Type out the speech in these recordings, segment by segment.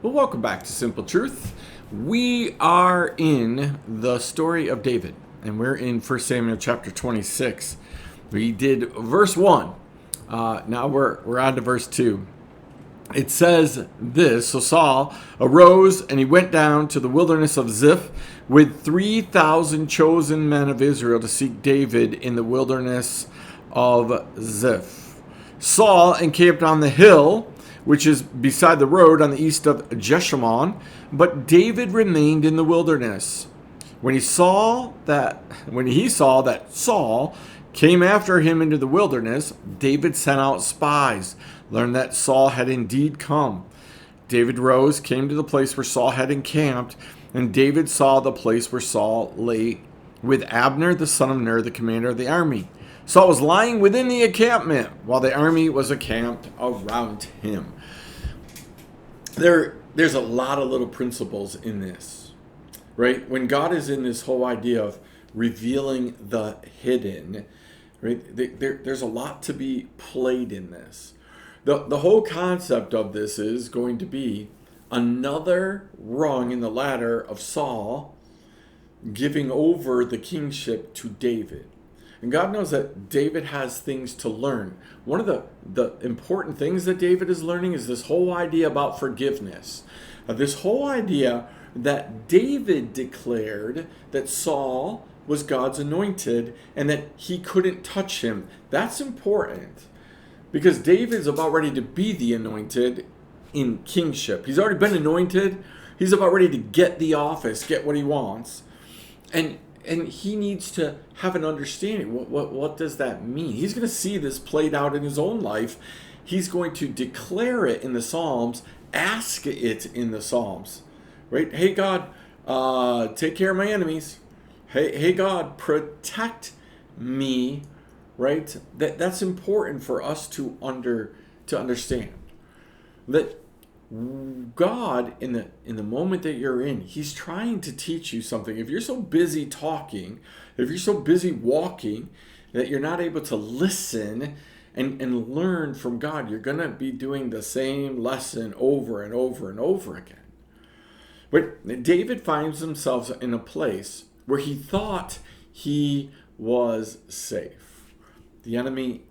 Well, welcome back to Simple Truth. We are in the story of David, and we're in 1 Samuel chapter 26. We did verse 1. Now we're on to verse 2. It says this: So Saul arose and he went down to the wilderness of Ziph with 3,000 chosen men of Israel to seek David in the wilderness of Ziph. Saul encamped on the hill which is beside the road on the east of Jeshimon, but David remained in the wilderness. When he saw that Saul came after him into the wilderness, David sent out spies, learned that Saul had indeed come. David rose, came to the place where Saul had encamped, and David saw the place where Saul lay with Abner, the son of Ner, the commander of the army. Saul was lying within the encampment, while the army was encamped around him. There's a lot of little principles in this, right? When God is in this whole idea of revealing the hidden, right? There's a lot to be played in this. The whole concept of this is going to be another rung in the ladder of Saul giving over the kingship to David. And God knows that David has things to learn. One of the important things that David is learning is this whole idea about forgiveness. This whole idea that David declared that Saul was God's anointed and that he couldn't touch him. That's important because David's about ready to be the anointed in kingship. He's already been anointed. He's about ready to get the office, get what he wants. And he needs to have an understanding. What does that mean? He's going to see this played out in his own life. He's going to declare it in the Psalms, ask it in the Psalms, right? Hey, God, take care of my enemies. Hey, God, protect me, right? That's important for us to understand. That God, in the moment that you're in, he's trying to teach you something. If you're so busy talking, if you're so busy walking that you're not able to listen and learn from God, you're going to be doing the same lesson over and over and over again. But David finds himself in a place where he thought he was safe. The enemy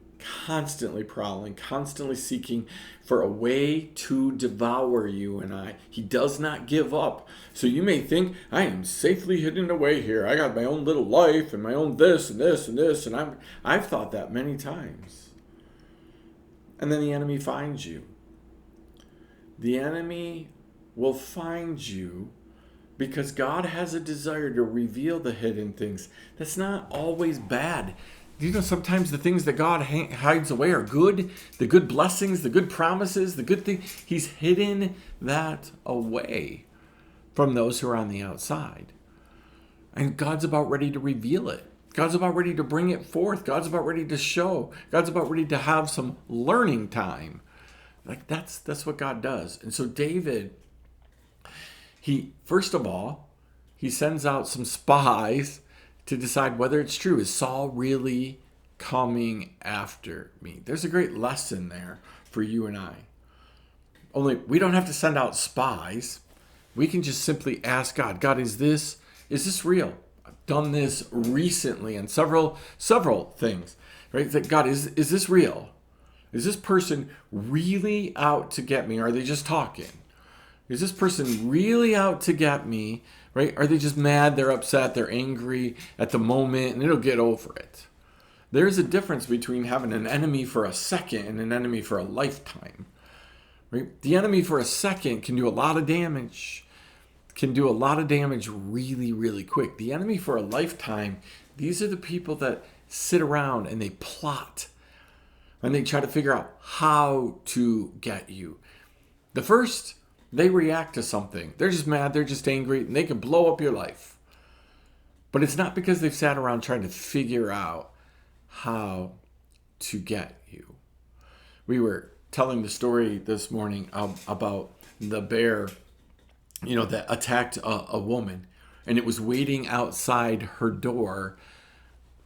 constantly prowling, constantly seeking for a way to devour you and I. He does not give up. So you may think, I am safely hidden away here. I got my own little life and my own this and this and this. And I've thought that many times. And then the enemy finds you. The enemy will find you because God has a desire to reveal the hidden things. That's not always bad. You know, sometimes the things that God hides away are good. The good blessings, the good promises, the good thing. He's hidden that away from those who are on the outside. And God's about ready to reveal it. God's about ready to bring it forth. God's about ready to show. God's about ready to have some learning time. Like that's what God does. And so David, first of all, he sends out some spies to decide whether it's true. Is Saul really coming after me? There's a great lesson there for you and I. Only we don't have to send out spies. We can just simply ask God, God, is this real? I've done this recently and several things, right? That God, is this real? Is this person really out to get me? Or are they just talking? Is this person really out to get me? Right? Are they just mad? They're upset. They're angry at the moment, and it'll get over it. There's a difference between having an enemy for a second and an enemy for a lifetime. Right? The enemy for a second can do a lot of damage. Can do a lot of damage really, really quick. The enemy for a lifetime, these are the people that sit around and they plot. And they try to figure out how to get you. The first, they react to something. They're just mad, they're just angry, and they can blow up your life. But it's not because they've sat around trying to figure out how to get you. We were telling the story this morning about the bear, that attacked a woman, and it was waiting outside her door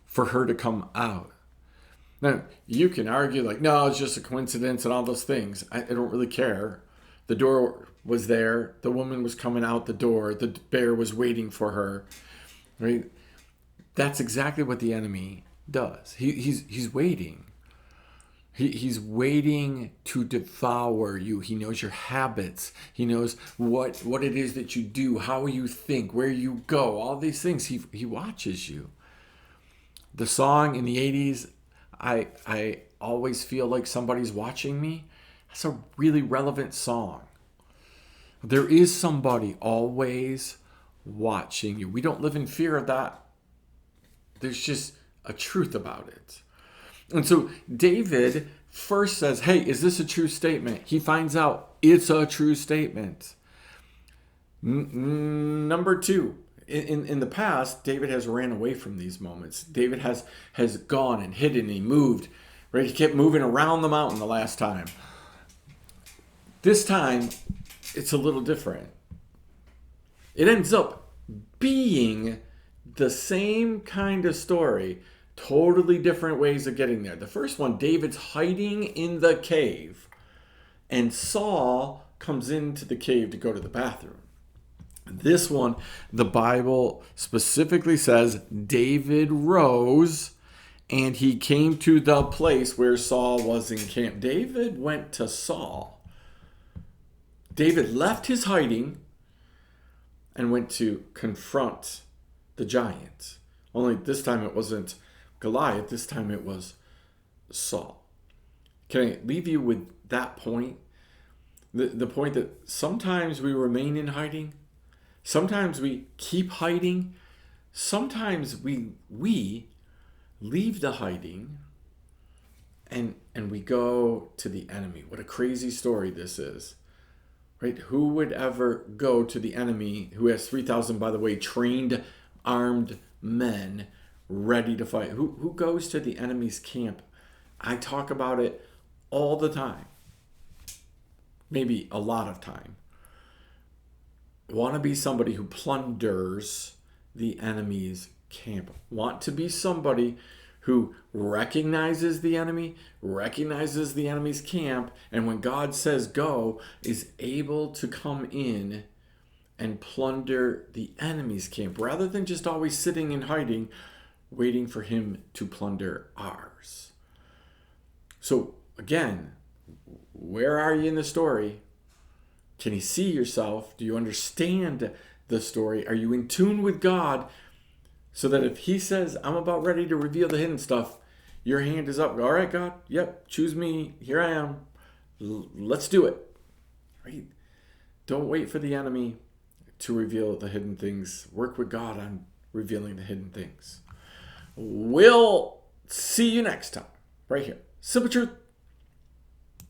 for her to come out. Now, you can argue like, no, it's just a coincidence and all those things. I don't really care. The door was there. The woman was coming out the door. The bear was waiting for her. Right? That's exactly what the enemy does. He's waiting. He's waiting to devour you. He knows your habits. He knows what it is that you do, how you think, where you go, all these things. He watches you. The song in the 80s, I always feel like somebody's watching me. That's a really relevant song. There is somebody always watching you. We don't live in fear of that. There's just a truth about it. And so David first says, hey, is this a true statement? He finds out it's a true statement. Number two, in the past, David has ran away from these moments. David has gone and hidden. He moved. Right? He kept moving around the mountain the last time. This time, it's a little different. It ends up being the same kind of story, totally different ways of getting there. The first one, David's hiding in the cave, and Saul comes into the cave to go to the bathroom. This one, the Bible specifically says David rose and he came to the place where Saul was encamped. David went to Saul. David left his hiding and went to confront the giant. Only this time it wasn't Goliath. This time it was Saul. Can I leave you with that point? The point that sometimes we remain in hiding. Sometimes we keep hiding. Sometimes we leave the hiding and we go to the enemy. What a crazy story this is. Right? Who would ever go to the enemy who has 3,000, by the way, trained, armed men ready to fight? Who goes to the enemy's camp? I talk about it all the time. Maybe a lot of time. Want to be somebody who plunders the enemy's camp. Want to be somebody who recognizes the enemy, recognizes the enemy's camp, and when God says go, is able to come in and plunder the enemy's camp, rather than just always sitting and hiding, waiting for him to plunder ours. So again, where are you in the story? Can you see yourself? Do you understand the story? Are you in tune with God so that if he says, I'm about ready to reveal the hidden stuff, your hand is up. All right, God, yep, choose me. Here I am. Let's do it. Right? Don't wait for the enemy to reveal the hidden things. Work with God on revealing the hidden things. We'll see you next time, right here. Simple Truth